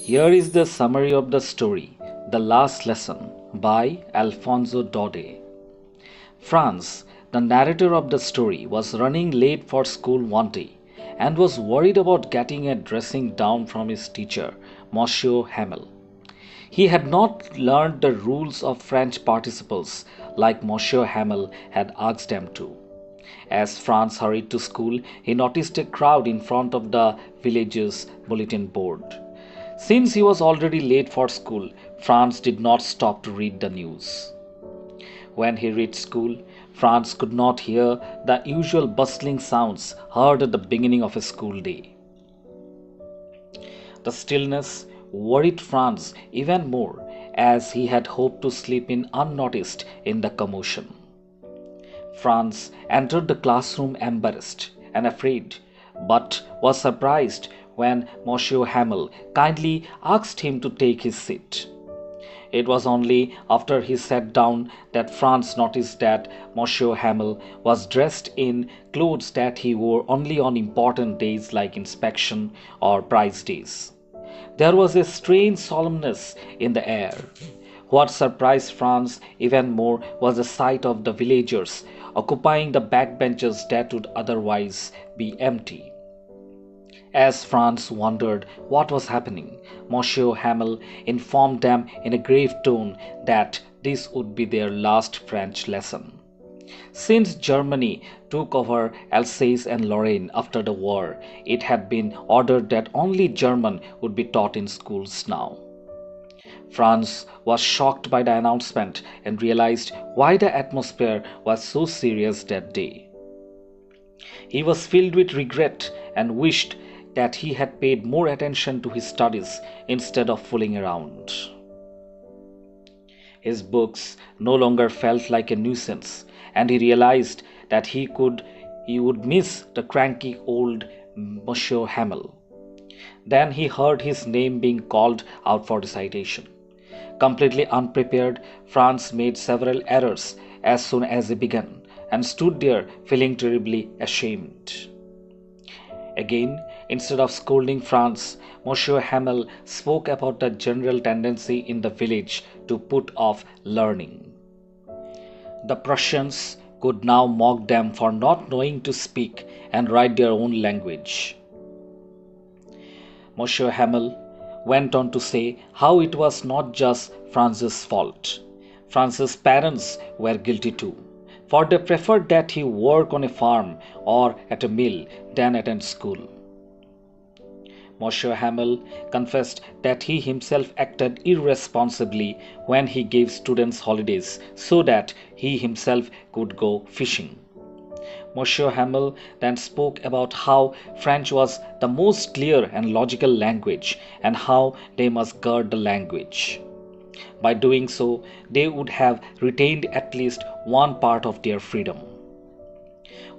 Here is the summary of the story, The Last Lesson by Alfonso Daudet. Franz, the narrator of the story, was running late for school one day and was worried about getting a dressing down from his teacher, Monsieur Hamel. He had not learned the rules of French participles like Monsieur Hamel had asked him to. As Franz hurried to school, he noticed a crowd in front of the village's bulletin board. Since he was already late for school, Franz did not stop to read the news. When he reached school, Franz could not hear the usual bustling sounds heard at the beginning of a school day. The stillness worried Franz even more, as he had hoped to sleep in unnoticed in the commotion. Franz entered the classroom embarrassed and afraid, but was surprised when Monsieur Hamel kindly asked him to take his seat. It was only after he sat down that Franz noticed that Monsieur Hamel was dressed in clothes that he wore only on important days like inspection or prize days. There was a strange solemnness in the air. What surprised Franz even more was the sight of the villagers occupying the backbenches that would otherwise be empty. As Franz wondered what was happening, Monsieur Hamel informed them in a grave tone that this would be their last French lesson. Since Germany took over Alsace and Lorraine after the war, it had been ordered that only German would be taught in schools now. Franz was shocked by the announcement and realized why the atmosphere was so serious that day. He was filled with regret and wished that he had paid more attention to his studies instead of fooling around. His books no longer felt like a nuisance, and he realized that he would miss the cranky old Monsieur Hamel. Then he heard his name being called out for recitation. Completely unprepared, Franz made several errors as soon as he began, and stood there feeling terribly ashamed. Again, instead of scolding Franz, Monsieur Hamel spoke about the general tendency in the village to put off learning. The Prussians could now mock them for not knowing to speak and write their own language. Monsieur Hamel went on to say how it was not just Franz's fault. Franz's parents were guilty too, for they preferred that he work on a farm or at a mill than attend school. Monsieur Hamel confessed that he himself acted irresponsibly when he gave students holidays so that he himself could go fishing. Monsieur Hamel then spoke about how French was the most clear and logical language and how they must guard the language. By doing so, they would have retained at least one part of their freedom.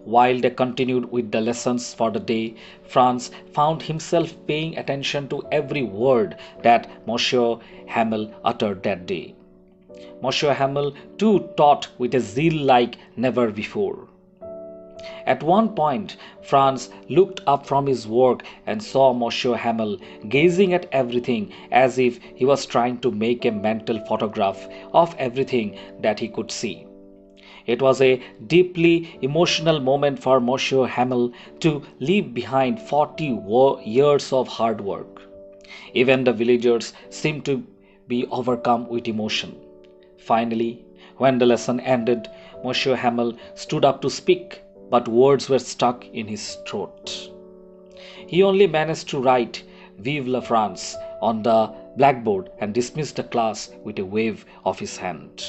While they continued with the lessons for the day, Franz found himself paying attention to every word that Monsieur Hamel uttered that day. Monsieur Hamel too taught with a zeal like never before. At one point, Franz looked up from his work and saw Monsieur Hamel gazing at everything as if he was trying to make a mental photograph of everything that he could see. It was a deeply emotional moment for Monsieur Hamel to leave behind 40 years of hard work. Even the villagers seemed to be overcome with emotion. Finally, when the lesson ended, Monsieur Hamel stood up to speak, but words were stuck in his throat. He only managed to write "Vive la France" on the blackboard and dismissed the class with a wave of his hand.